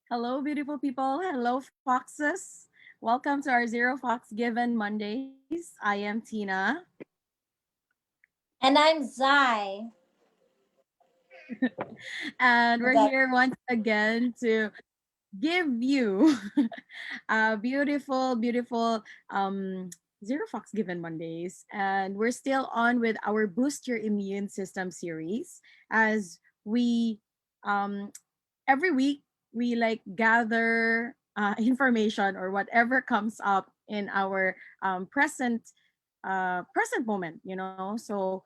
Hello, beautiful people. Hello, foxes. Welcome to our Zero Fox Given Mondays. I am Tina. And I'm Zai. And we're That here once again to give you a beautiful Zero Fox Given Mondays. And we're still on with our Boost Your Immune System series as we um, every week we like gather information or whatever comes up in our present moment, so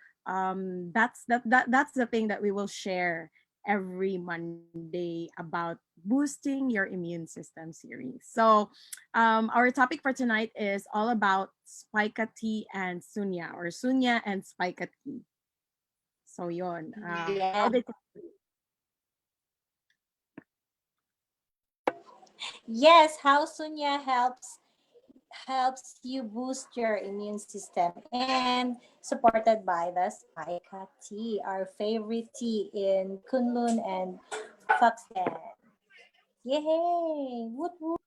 that's the thing that we will share every Monday about boosting your immune system series. So our topic for tonight is all about spica tea and sunya, or sunya and spica tea. So yon, how yes, did yes. How Sunya helps you boost your immune system, and supported by the Spica tea, our favorite tea in Kunlun and Foxden. Yay! Woot woot.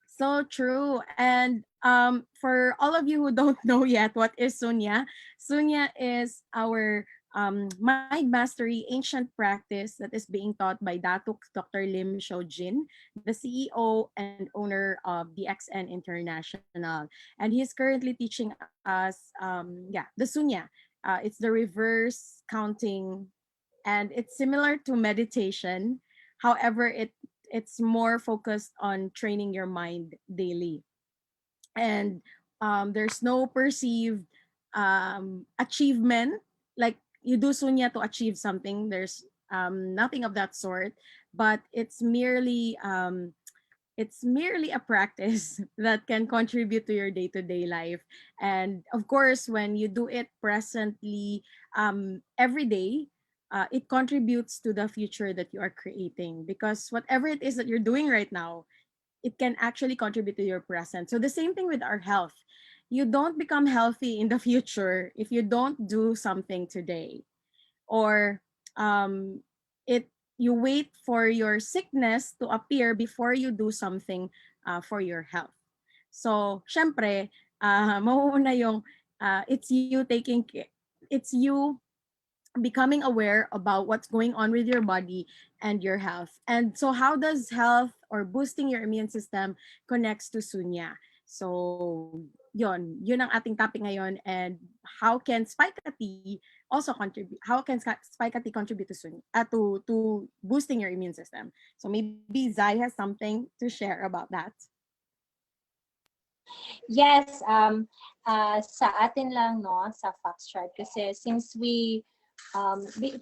So true. And for all of you who don't know yet what is Sunya, Sunya is our mind mastery ancient practice that is being taught by Datuk Dr. Lim Shojin, the CEO and owner of DXN International. And he is currently teaching us, the Sunya. It's the reverse counting, and it's similar to meditation. However, it's more focused on training your mind daily, and there's no perceived achievement, like you do sunya to achieve something. There's nothing of that sort, but it's merely a practice that can contribute to your day-to-day life. And of course, when you do it presently, every day, it contributes to the future that you are creating, because whatever it is that you're doing right now, it can actually contribute to your present. So the same thing with our health. You don't become healthy in the future if you don't do something today, or um, it you wait for your sickness to appear before you do something for your health. So, syempre, mauuna yung it's you becoming aware about what's going on with your body and your health. And so how does health or boosting your immune system connects to sunya? So, yun ang ating topic ngayon. And how can spica tea also contribute? How can spica tea contribute to sunya, to boosting your immune system? So maybe Zai has something to share about that. Yes, sa atin lang, no, sa Fox Tribe. Kasi since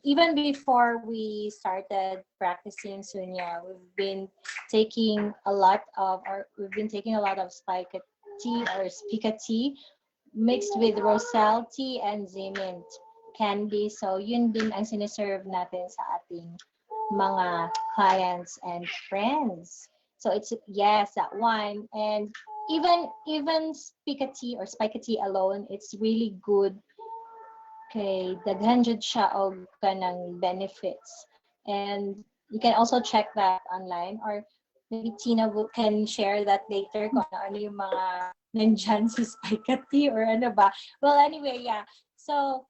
even before we started practicing Sunya, we've been taking a lot of spica tea or spica tea mixed with roselle tea and zimint candy. So yun din ang siniserve natin sa ating mga clients and friends. So it's yes, that one. And even spaghetti or spaghetti alone, it's really good kay daghan jud siya og kanang benefits. And you can also check that online, or maybe can share that later kung ano yung mga nandyan sa spaghetti or ano ba. Well, anyway, yeah. So,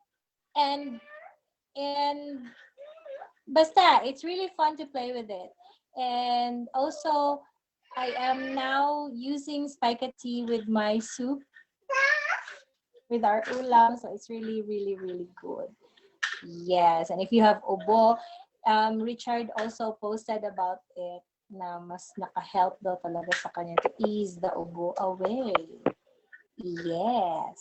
and and basta, it's really fun to play with it. And also, I am now using spaghetti with my soup, with our ulam. So it's really, really, really good. Yes. And if you have obo, Richard also posted about it na mas naka-help daw talaga sa kanya to ease the ubo away. Yes.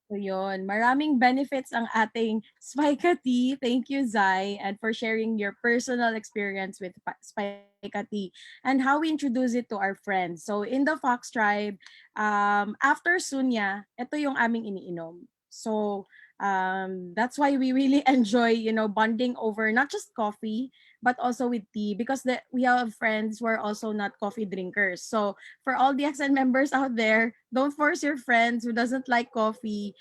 So yun, maraming benefits ang ating Spica tea. Thank you, Zai, and for sharing your personal experience with Spica tea and how we introduce it to our friends. So in the Fox Tribe, after Sunya, ito yung aming iniinom. So that's why we really enjoy, bonding over not just coffee, but also with tea, because we have friends who are also not coffee drinkers. So for all the XN members out there, don't force your friends who doesn't like coffee.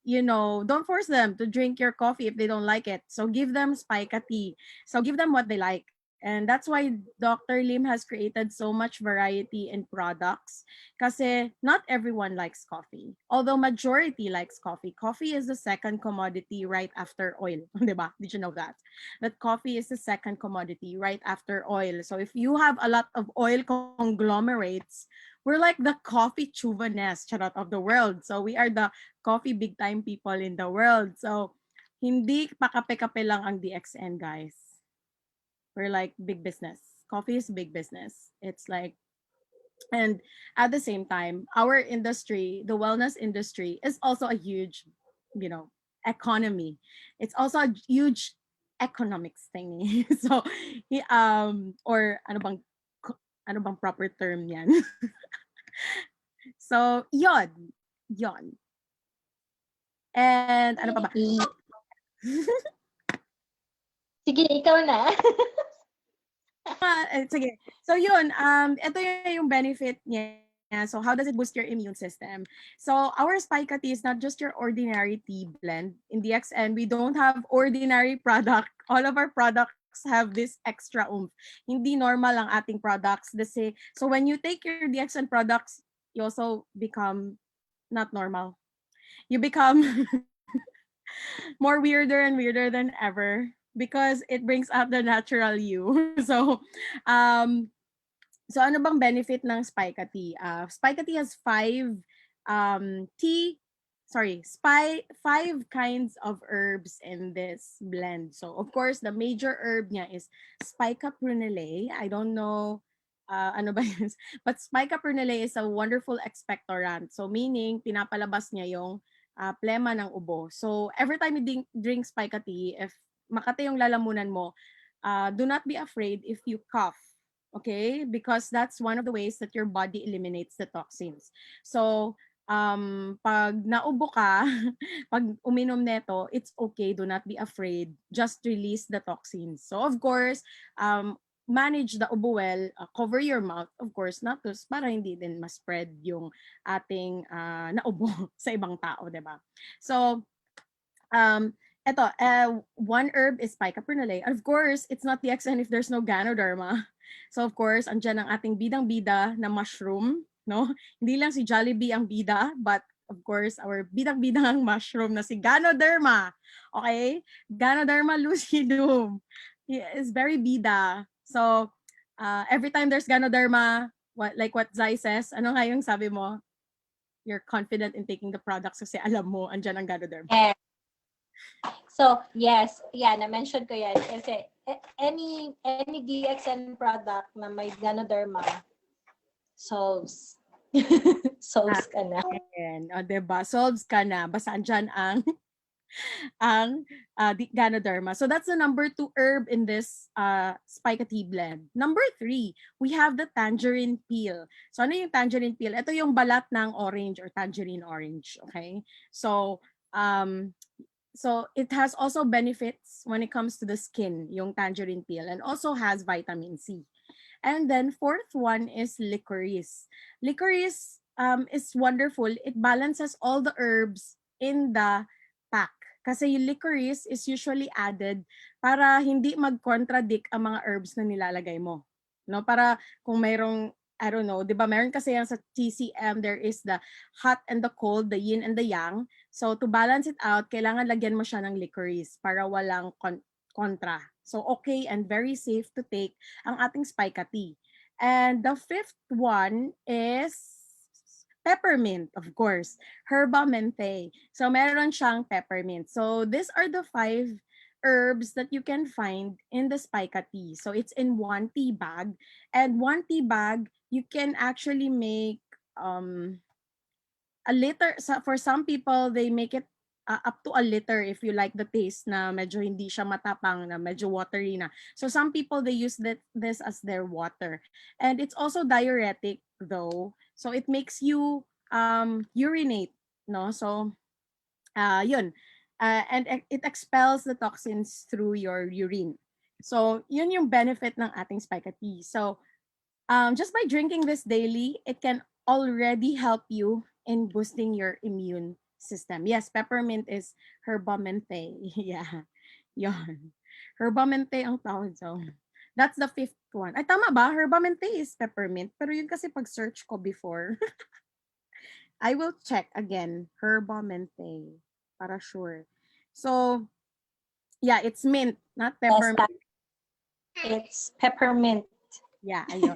Don't force them to drink your coffee if they don't like it. So give them spica tea. So give them what they like. And that's why Dr. Lim has created so much variety in products. Kasi not everyone likes coffee. Although majority likes coffee. Coffee is the second commodity right after oil. 'Di ba? Did you know that? That coffee is the second commodity right after oil. So if you have a lot of oil conglomerates, we're like the coffee chauvinist charot of the world. So we are the coffee big time people in the world. So hindi pa kape-kape lang ang DXN, guys. We're like big business. Coffee is big business. It's like, and at the same time, our industry, the wellness industry, is also a huge, you know, economy. It's also a huge economics thingy. So, or ano bang proper term yan? So, yon. And ano pa ba? Sige, ikaw na. Sige. So yun, ito yung benefit niya. So how does it boost your immune system? So our Spica tea is not just your ordinary tea blend. In DXN, we don't have ordinary product. All of our products have this extra oomph. Hindi normal ang ating products. So when you take your DXN products, you also become not normal. You become more weirder and weirder than ever because it brings out the natural you. Um, so ano bang benefit ng Spica tea? Spica tea has tea, five kinds of herbs in this blend. So of course, the major herb niya is Spica prunellea. I don't know ano ba yun? But Spica prunellea is a wonderful expectorant. So meaning, pinapalabas niya yung plema ng ubo. So every time you drink Spica tea, if makate yung lalamunan mo, do not be afraid if you cough. Okay? Because that's one of the ways that your body eliminates the toxins. So, pag naubo ka, pag uminom neto, it's okay. Do not be afraid. Just release the toxins. So, of course, manage the ubo well, cover your mouth, of course, not to, para hindi din ma-spread yung ating naubo sa ibang tao, di ba? So, eto, one herb is Pica prunellea. Of course, it's not the XN if there's no Ganoderma. So of course, andyan ang ating bidang-bida na mushroom, no? Hindi lang si Jollibee ang bida, but of course, our bidang-bidang mushroom na si Ganoderma. Okay? Ganoderma lucidum. He is very bida. So, every time there's Ganoderma, what Zai says, ano nga yung sabi mo? You're confident in taking the products kasi alam mo, andyan ang Ganoderma. Yeah. So, yes, na-mention ko yan. Kasi any DXN product na may Ganoderma solves. Solves ka na. O, diba? Solves ka na. Basta andyan ang Ganoderma. So that's the number 2 herb in this Spica tea blend. Number 3, we have the tangerine peel. So ano yung tangerine peel? Ito yung balat ng orange or tangerine orange. Okay? So, it has also benefits when it comes to the skin, yung tangerine peel, and also has vitamin C. And then fourth one is licorice. Licorice is wonderful. It balances all the herbs in the pack. Kasi yung licorice is usually added para hindi mag-contradict ang mga herbs na nilalagay mo. No, para kung mayroong I don't know, 'di ba? Meron kasi yan sa TCM, there is the hot and the cold, the yin and the yang. So to balance it out, kailangan lagyan mo siya ng licorice para walang kontra. So okay and very safe to take ang ating Spica tea. And the fifth one is peppermint, of course. Herba menthe. So meron siyang peppermint. So these are the 5 herbs that you can find in the Spica tea. So it's in one tea bag. And one tea bag, you can actually make a liter. For some people, they make it up to a liter if you like the taste na medyo hindi siya matapang, na medyo watery na. So some people, they use this as their water. And it's also diuretic though. So it makes you urinate, no? So yun. And it expels the toxins through your urine. So yun yung benefit ng ating Spica tea. So just by drinking this daily, it can already help you in boosting your immune system. Yes, peppermint is herbamente. Yeah. Yon. Herbamente ang tawag. So, That's the fifth one. Ay, tama ba? Herbamente is peppermint. Pero yun kasi pag-search ko before. I will check again. Herbamente. Para sure. So, yeah, it's mint, not Yes, peppermint. it's peppermint. Yeah, ayun.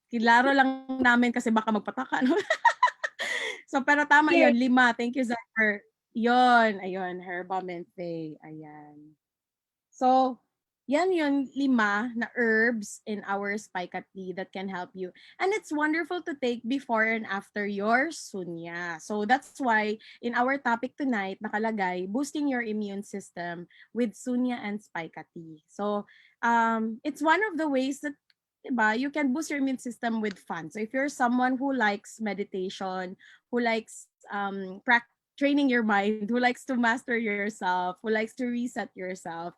Kilaro lang namin kasi baka magpataka. No? So, pero tama Here. yun. 5. Thank you, Zach. Yun. Ayun. Herbamente. Ayan. So, yan yung 5 na herbs in our spica tea that can help you. And it's wonderful to take before and after your sunya. So that's why in our topic tonight, nakalagay, boosting your immune system with sunya and spica tea. So it's one of the ways that diba, you can boost your immune system with fun. So if you're someone who likes meditation, who likes training your mind, who likes to master yourself, who likes to reset yourself,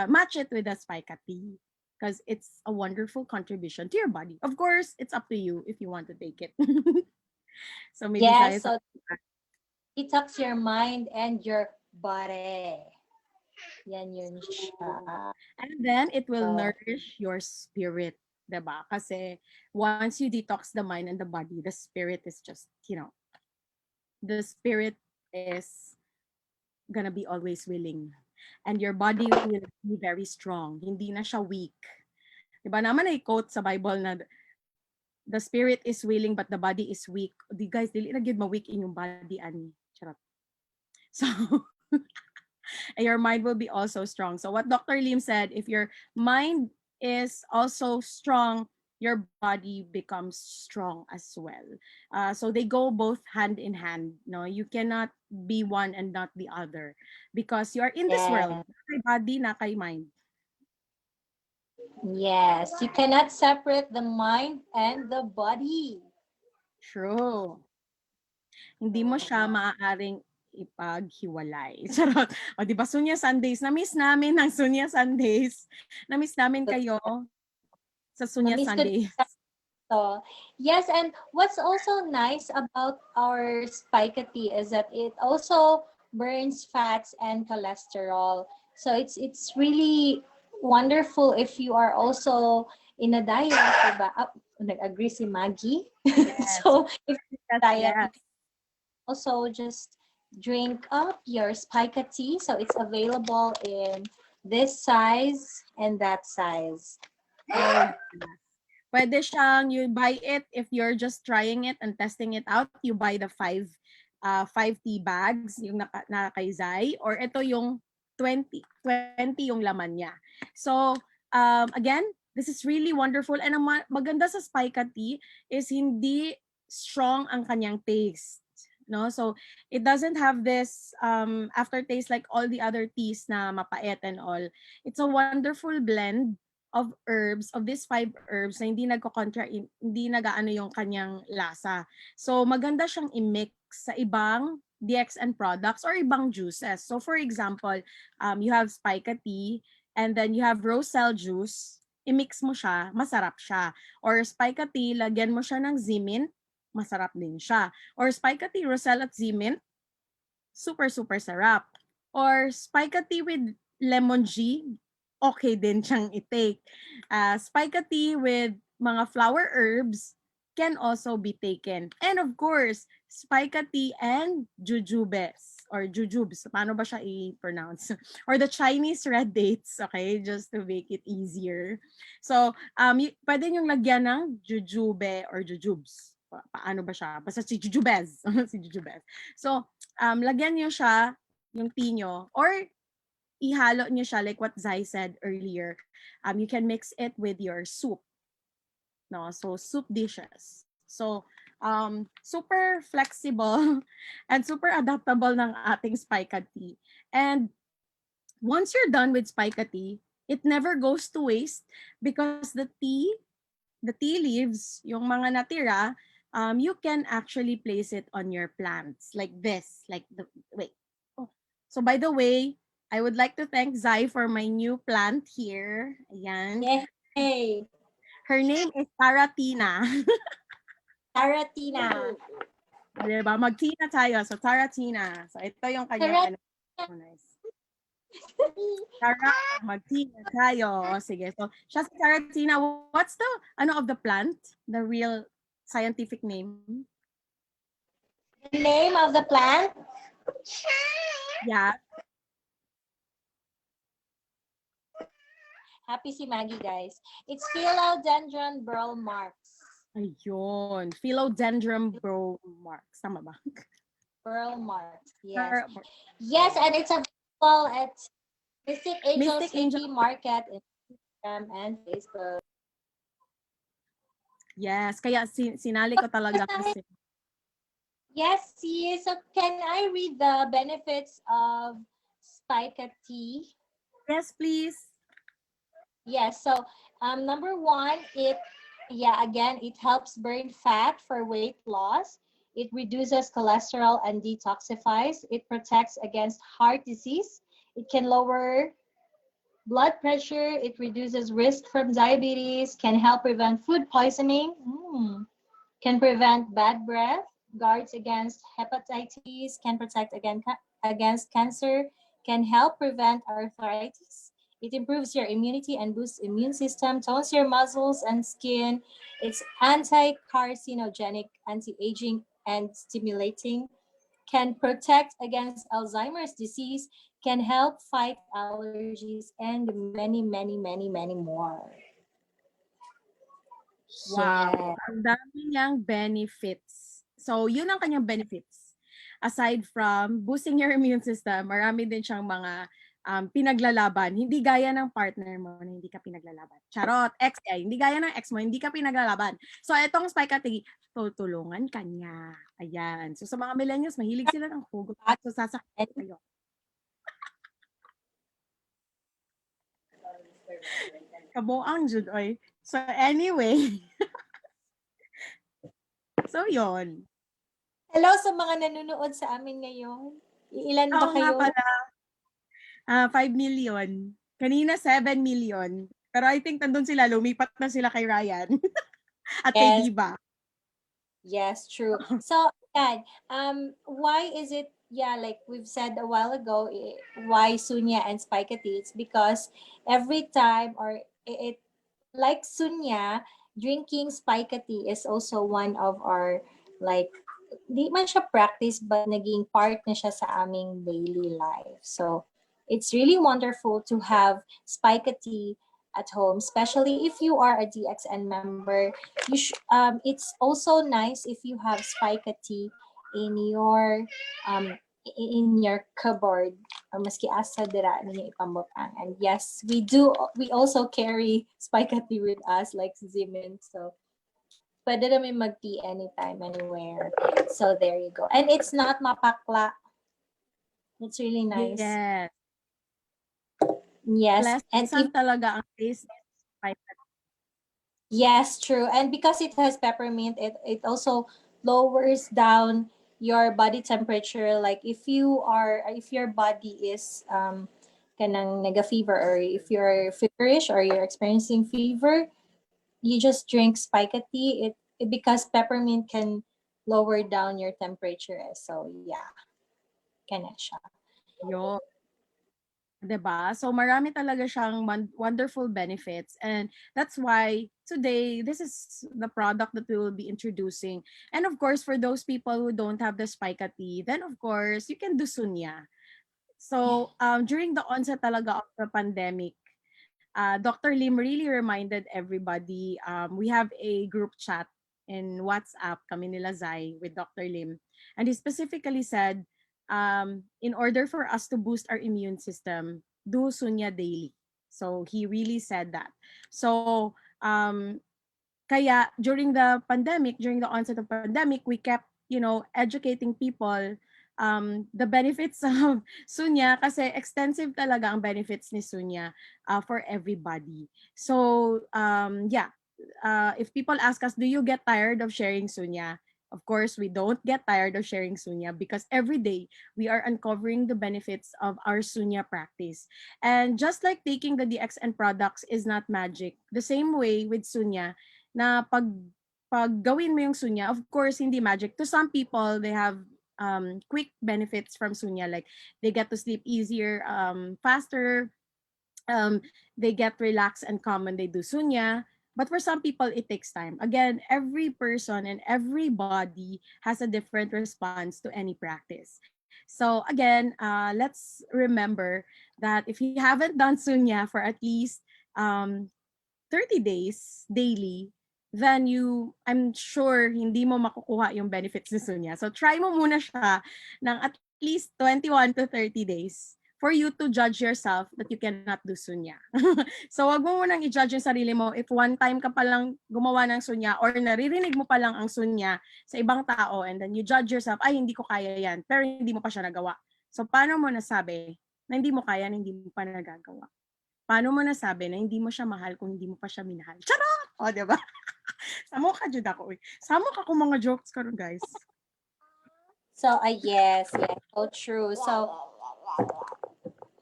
match it with a spica tea because it's a wonderful contribution to your body. Of course, it's up to you if you want to take it. So maybe Yes, Zaya, so detox your mind and your body. Yan yun siya. and then it will So, nourish your spirit, diba? Kasi once you detox the mind and the body, the spirit is just, the spirit is gonna be always willing. And your body will be very strong. Hindi na siya weak. Diba naman ay quote sa Bible na the spirit is willing but the body is weak. Di guys, dili na gyud ma-weak in yung body ani. Charot. So and your mind will be also strong. So what Dr. Lim said, if your mind is also strong, your body becomes strong as well. So they go both hand in hand. No, you cannot be one and not the other because you are in this world. yeah. Na kay body, na kay mind. Yes, you cannot separate the mind and the body. True. Hindi mo siya maaaring ipaghiwalay. Charot. O, di ba, Sunya Sundays? Na-miss namin ang Sunya Sundays. Na-miss namin kayo sa Sunya Na-miss ko Sundays. So, yes, and what's also nice about our spica tea is that it also burns fats and cholesterol. So it's really wonderful if you are also in a diet, diba? Nag-agree si Maggie. Yes. So if Yes, diet, yes. also just drink up your spica tea. So it's available in this size and that size. Oh, yes. Pwede siyang, you buy it if you're just trying it and testing it out, you buy the 5 tea bags, yung na kay Zai, or ito yung 20 yung laman niya. So, again, this is really wonderful. And ang maganda sa spica tea is hindi strong ang kanyang taste. No? So, it doesn't have this aftertaste like all the other teas na mapait and all. It's a wonderful blend of herbs, of these 5 herbs na hindi hindi nagaano yung kanyang lasa. So maganda siyang i-mix sa ibang DXN products or ibang juices. So for example, you have spica tea and then you have roselle juice, i-mix mo siya, masarap siya. Or spica tea, lagyan mo siya ng zimint, masarap din siya. Or spica tea, roselle at zimint, super super sarap. Or spica tea with lemon G, okay din siyang i-take. Spica tea with mga flower herbs can also be taken. And of course, spica tea and jujubes or jujubes. Paano ba siya i-pronounce? Or the Chinese red dates, okay? Just to make it easier. So, pwede niyong lagyan ng jujube or jujubes. Paano ba siya? Basta si jujubes. Si jujubes. So, lagyan niyo siya, yung tea nyo, or ihalo niyo siya like what Zai said earlier. You can mix it with your soup. No, so soup dishes. So super flexible and super adaptable ng ating spica tea. And once you're done with spica tea, it never goes to waste because the tea leaves, yung mga natira, you can actually place it on your plants like this, like the wait. Oh. So by the way, I would like to thank Zai for my new plant here. Ayan. Yay! Her name is Taratina. Taratina. Diba? Mag-tina tayo. So Taratina. So ito yung kanyang ano. Oh, nice. Sarah, mag-tea tayo. O, sige. So, siya si Caratina. What's the, of the plant? The real scientific name? The name of the plant? Yeah. Happy si Maggie, guys. It's Philodendron burl marks. Ayun. Philodendron marks. Tama ba? Burl marks, yes. Yes, and it's available at Mystic Angel Mystic City Angel. Market in Instagram and Facebook. Yes. Kaya sinali ko talaga kasi. Yes, see. So can I read the benefits of spica tea? Yes, please. Yes. So number one, it helps burn fat for weight loss. It reduces cholesterol and detoxifies. It protects against heart disease. It can lower blood pressure. It reduces risk from diabetes. Can help prevent food poisoning. Can prevent bad breath. Guards against hepatitis. Can protect against cancer. Can help prevent arthritis. It improves your immunity and boosts immune system, tones your muscles and skin. It's anti-carcinogenic, anti-aging, and stimulating. Can protect against Alzheimer's disease. Can help fight allergies, and many, many, many, many more. Wow. Yeah. Ang dami niyang benefits. So, yun ang kanyang benefits. Aside from boosting your immune system, marami din siyang mga pinaglalaban. Hindi gaya ng partner mo na hindi ka pinaglalaban. Charot, ex ay, hindi gaya ng ex mo, hindi ka pinaglalaban. So, itong Spike Tea, tutulungan ka niya. Ayan. So, sa mga millennials, mahilig sila ng hugot. So, sasakit kayo. Kabuang, Jude, oy. So, anyway. So, yon. Hello sa mga nanonood sa amin ngayon. Ilan ba Oo nga kayo? pala. 5 million. Kanina 7 million. Pero I think nandun sila, lumipat na sila kay Ryan. At kay Yes. Diva. Yes, true. So, yan, why is it, like we've said a while ago, why Sunya and Spikety? It's because every time, or it like Sunya, drinking Spikety is also one of our, like, di man siya practice, but naging part na siya sa aming daily life. So, it's really wonderful to have Spikety at home, especially if you are a DXN member. It's also nice if you have Spikety in your cupboard, or maski asa dira ninyo ipambutang. And yes, we also carry Spikety with us like Zimin. So pwede namin mag-tea anytime, anywhere. So there you go. And it's not mapakla. It's really nice. Yes. Yes. And talaga ang taste ng Spike Tea. Yes, true. And because it has peppermint, it also lowers down your body temperature. Like if your body is kanang nega fever, or if you're feverish or you're experiencing fever, you just drink spica tea. It because peppermint can lower down your temperature. So yeah, kana siya. Yo. 'Di ba? So marami talaga siyang wonderful benefits, and that's why today this is the product that we will be introducing. And of course, for those people who don't have the Spica tea, then of course, you can do Sunya. So during the onset talaga of the pandemic, Dr. Lim really reminded everybody, we have a group chat in WhatsApp, kami nila Zai, with Dr. Lim. And he specifically said, in order for us to boost our immune system, do Sunya daily. So he really said that. So kaya during the pandemic, during the onset of pandemic, we kept, educating people the benefits of Sunya, kasi extensive talaga ang benefits ni Sunya for everybody. So, if people ask us, do you get tired of sharing Sunya? Of course, we don't get tired of sharing Sunya, because every day we are uncovering the benefits of our Sunya practice. And just like taking the DXN products is not magic, the same way with Sunya, na pag gawin mo yung Sunya, of course, hindi magic. To some people, they have quick benefits from Sunya, like they get to sleep easier, faster, um, they get relaxed and calm when they do Sunya. But for some people, it takes time. Again, every person and every body has a different response to any practice. So again, let's remember that if you haven't done Sunya for at least um, 30 days daily, then I'm sure hindi mo makukuha yung benefits ni Sunya. So try mo muna siya ng at least 21 to 30 days for you to judge yourself that you cannot do Sunya. So wag mo munang i-judge yung sarili mo if one time ka palang gumawa ng Sunya or naririnig mo pa lang ang Sunya sa ibang tao and then you judge yourself, ay hindi ko kaya yan, pero hindi mo pa siya nagawa. So paano mo nasabi na hindi mo kaya, na hindi mo pa nagagawa? Paano mo nasabi na hindi mo siya mahal kung hindi mo pa siya minahal? Charot! O, diba? Samo ka, jud ako. Samo ka kung mga jokes karon guys. So, yes, so true. So,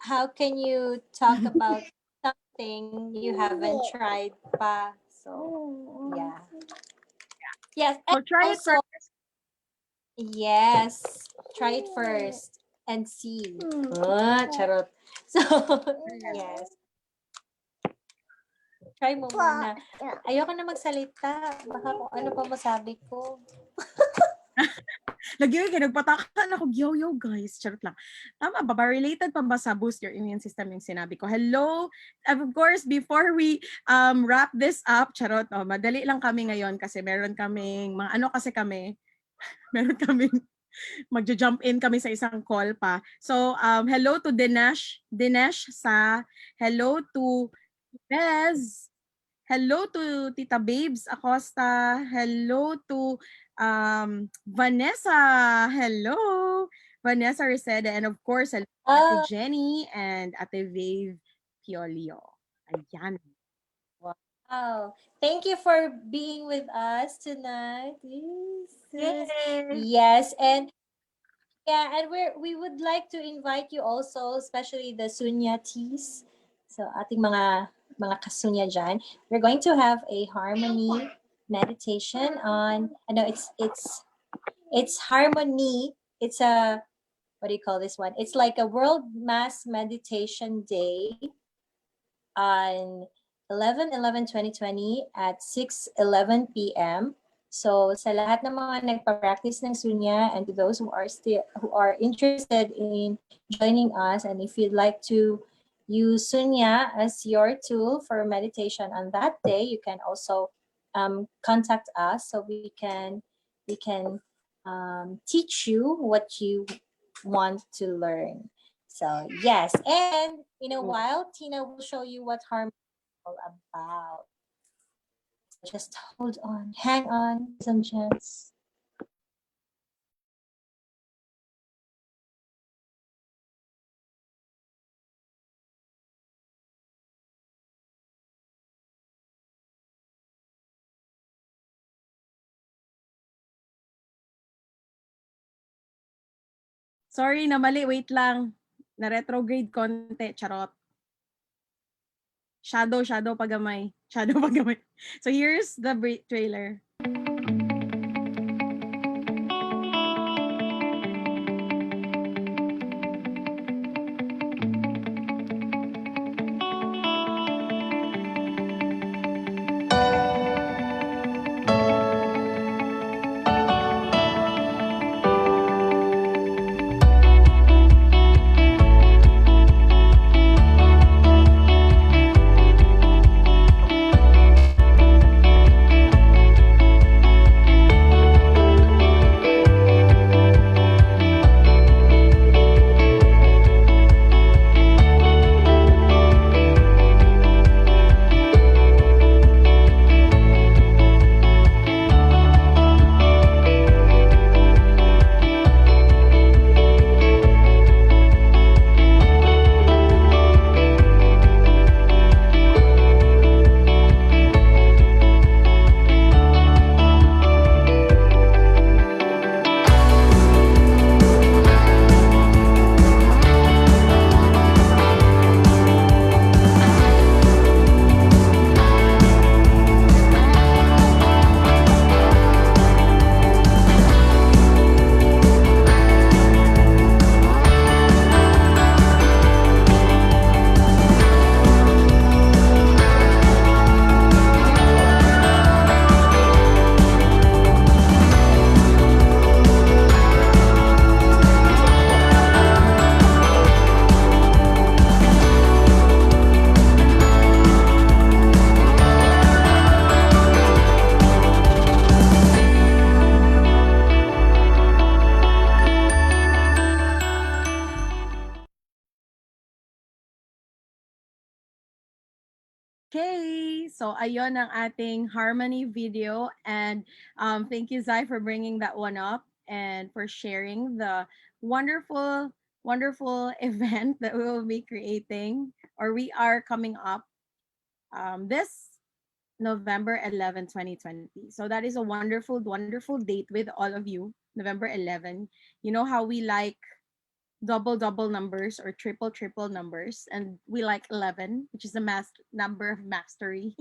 how can you talk about something you haven't tried pa? So, yeah. Yes, So, try it also, first. yes, try it first and see. Charot. So, yes. Try mo muna. Ayoko na magsalita. Baka kung ano pa masabi ko. Lagi yung nagpatakan ako, yo guys, charot lang. Tama ba? Related pa ba sa boost your immune system yung sinabi ko? Hello? Of course, before we wrap this up, charot, madali lang kami ngayon kasi meron kaming, meron kaming magja-jump in kami sa isang call pa. So, hello to Dinesh sa, hello to Bez, hello to Tita Babes Acosta. Hello to Vanessa. Hello. Vanessa Reseda. And of course, hello to Ate Jenny and Ate Vave Piolio. Ayan. Wow. Thank you for being with us tonight. Yes. And yeah, and we would like to invite you also, especially the Sunya teas. So ating mga kasunya dyan. We're going to have a harmony meditation on, I know it's harmony. It's a, what do you call this one? It's like a World Mass Meditation Day on 11/11/2020 at 6:11 p.m. So sa lahat ng mga nagpa-practice ng Sunya and to those who are interested in joining us, and if you'd like to use Sunya as your tool for meditation on that day, you can also contact us so we can teach you what you want to learn. So yes, and in a while, Tina will show you what harmony is all about. Just hold on, hang on, some chance. Sorry na mali. Wait lang. Na-retrograde konti. Charot. Shadow pagamay. Shadow pagamay. So here's the trailer. Okay, so ayon ang ating harmony video, and thank you Zai for bringing that one up and for sharing the wonderful, wonderful event that we will be creating or we are coming up this November 11, 2020. So that is a wonderful, wonderful date with all of you. November 11. You know how we like double numbers or triple numbers, and we like 11, which is the number of mastery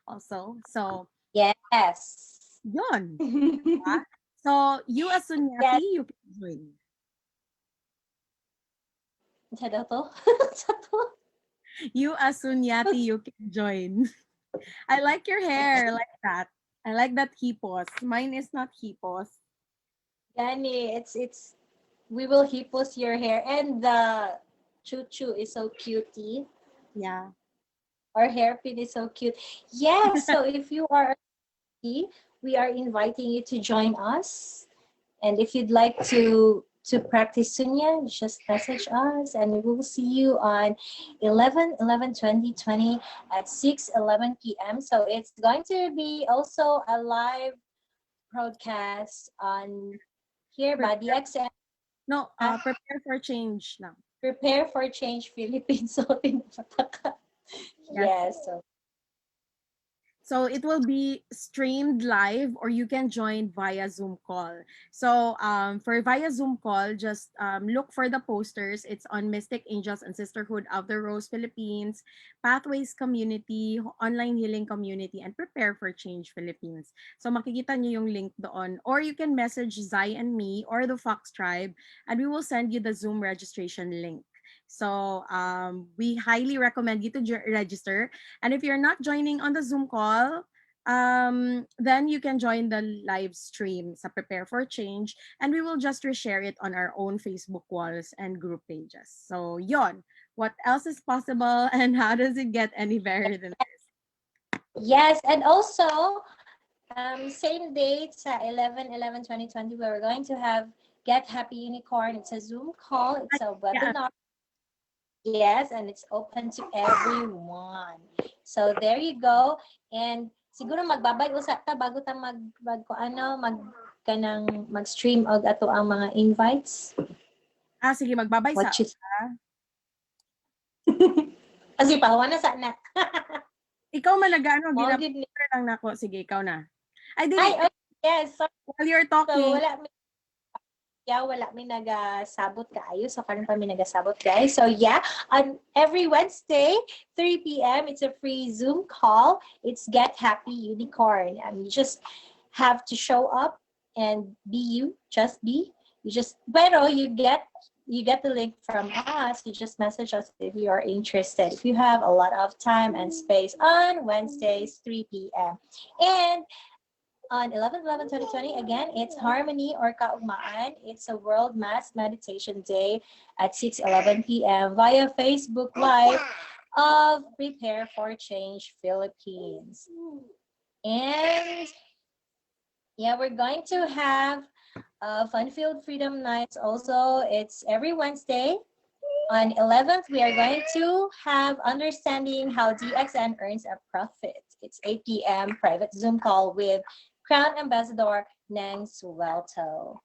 also. So Yes. yun, diba? So you as Yes. Sunyati, you can join. Sa daw to? Sa to? You as Sunyati, you can join. I like your hair like that. I like that hipos. Mine is not hipos. Gani, it's we will hippos your hair, and the choo is so cutie. Yeah. Our hairpin is so cute. Yes, so if you are a cutie, we are inviting you to join us. And if you'd like to practice Sunya, just message us, and we will see you on 11/11/2020 at 6:11 p.m. So it's going to be also a live broadcast on here by DXN. No, prepare for change now. Prepare for Change Philippines. So, yes. So So it will be streamed live, or you can join via Zoom call. So for via Zoom call, just look for the posters. It's on Mystic Angels and Sisterhood of the Rose Philippines, Pathways Community, Online Healing Community, and Prepare for Change Philippines. So makikita niyo yung link doon. Or you can message Zai and me or the Fox Tribe, and we will send you the Zoom registration link. So we highly recommend you to register. And if you're not joining on the Zoom call, then you can join the live stream sa Prepare for Change, and we will just reshare it on our own Facebook walls and group pages. So yon, what else is possible and how does it get any better than this? yes, and also same date sa 11/11/2020, we're going to have Get Happy Unicorn. It's a Zoom call. It's a Yeah. webinar. Yes, and it's open to everyone. So there you go. And siguro magbabay usa ta bago ta mag-stream og ato ang mga invites. Sige, magbabay sa... What you Kasi pahawa na sa anak. Ikaw malagano, Mga ginapit good lang nako. Sige, ikaw na. Ay, dili. Ay, yes. So, While you're talking, wala mi nagasabot kaayo. So karon pa mi nagasabot, guys. So yeah, on every Wednesday, 3 p.m. it's a free Zoom call. It's Get Happy Unicorn. You just have to show up and be you, just be. Pero you get the link from us. You just message us if you are interested. If you have a lot of time and space on Wednesdays, 3 p.m. And on 11/11/2020, again, it's Harmony or Kaugmaan. It's a World Mass Meditation Day at 6:11 p.m. via Facebook Live of Prepare for Change Philippines. And yeah, we're going to have Fun-Filled Freedom Nights also. It's every Wednesday. On 11th, we are going to have Understanding How DXN Earns a Profit. It's 8 p.m. private Zoom call with Crown Ambassador Nang Suelto.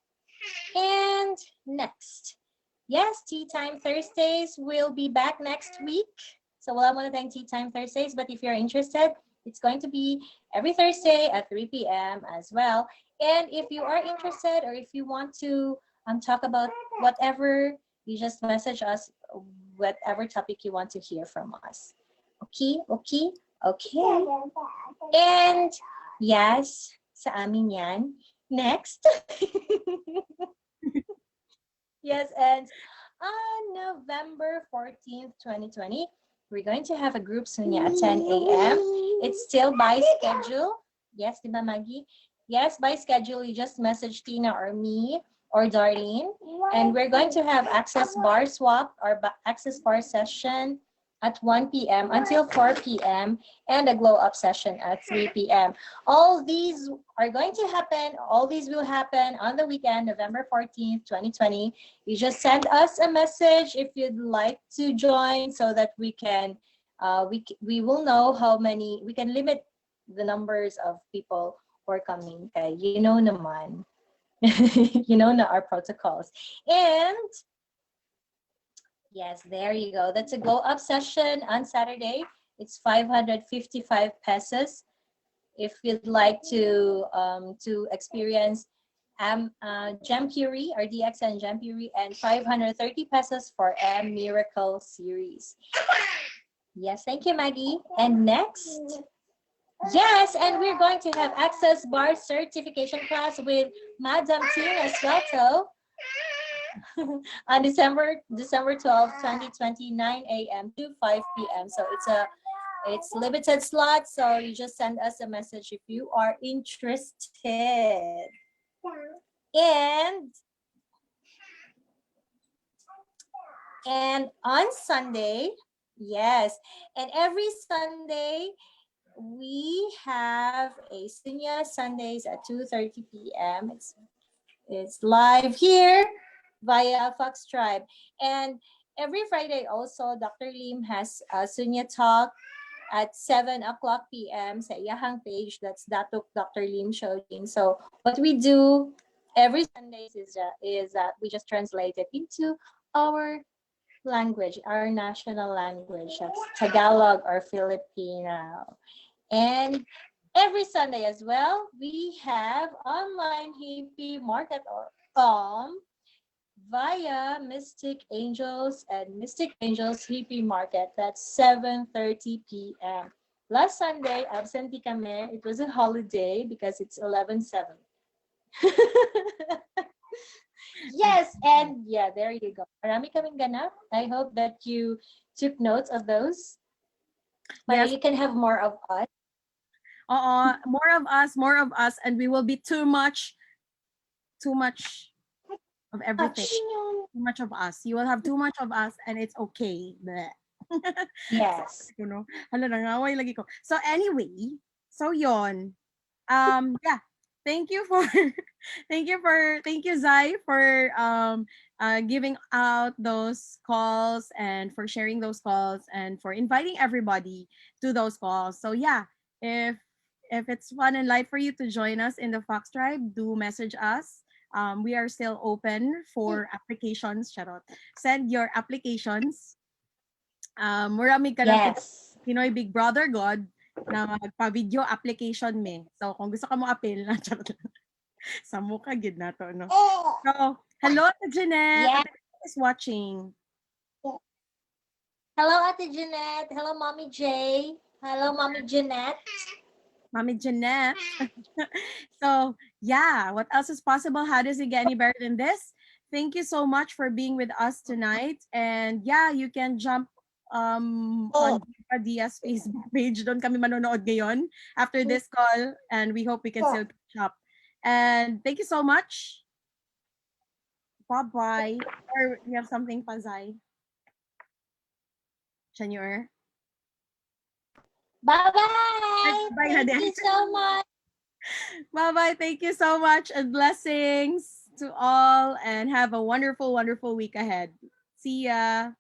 And next, yes, Tea Time Thursdays will be back next week. So wala muna tayong Tea Time Thursdays, but if you're interested, it's going to be every Thursday at 3 p.m. as well. And if you are interested or if you want to talk about whatever, you just message us whatever topic you want to hear from us. Okay. And yes, sa amin yan. Next. Yes, and on November 14th, 2020, we're going to have a group Sunya at 10 a.m. It's still by schedule. Yes, diba, Maggie? Yes, by schedule. You just message Tina or me or Darlene, and we're going to have access bar swap or access bar session at 1 p.m. until 4 p.m. and a glow up session at 3 p.m. All these are going to happen. All these will happen on the weekend, November 14th, 2020. You just send us a message if you'd like to join so that we can we will know how many, we can limit the numbers of people who are coming. Okay, you know naman. You know na our protocols. And yes, there you go. That's a glow up session on Saturday. It's 555 pesos. If you'd like to experience Gem Curie or DXN Gem Curie, and 530 pesos for M Miracle series. Yes, thank you, Maggie. And next, yes, and we're going to have Access Bar certification class with Madam Tina Suelto on December 12th, 2020, 9 a.m. to 5 p.m. So it's limited slots, so you just send us a message if you are interested. And on Sunday, yes, and every Sunday we have a Sunya Sundays at 2:30 p.m. It's live here via Fox Tribe. And every Friday also, Dr. Lim has a Sunya Talk at 7 o'clock p.m. sa iyahang page. That's Datuk Dr. Lim Shojin. So what we do every Sundays is that we just translate it into our language, our national language. That's Tagalog or Filipino. And every Sunday as well, we have online hippie market via Mystic Angels and Mystic Angels Hippie Market. That's 7:30 p.m. Last Sunday, absentee kami. It was a holiday because it's 11/7. Yes, and yeah, there you go. Marami kaming ganap. I hope that you took notes of those. Yes. You can have more of us. More of us, and we will be too much of everything. Too much of us. You will have too much of us, and it's okay. Yes. You know, hala, nangaway lagi ko. So anyway, so yon. Yeah. Thank you thank you Zai for giving out those calls and for sharing those calls and for inviting everybody to those calls. So yeah, if it's fun and light for you to join us in the Fox Tribe, do message us. We are still open for applications. Charot. Send your applications. Marami ka na Yes. Pinoy Big Brother God na magpa-video application me. So, kung gusto ka mo appeal na, charot lang. Sa mukha, gid na to, no? So, hello, Ate Jeanette. Yeah. Ate Jeanette is watching. Hello, Ate Jeanette. Hello, Mommy J. Hello, Mommy Jeanette. Mommy Jeanette. So, yeah, what else is possible? How does it get any better than this? Thank you so much for being with us tonight. And yeah, you can jump on Dia's Facebook page. Doon kami manonood ngayon after this call, and we hope we can still catch up. And thank you so much. Bye-bye. Or you have something, Pazay? Senor? Bye-bye. Bye, Thank Hades. you so much. Bye-bye. Thank you so much, and blessings to all, and have a wonderful, wonderful week ahead. See ya.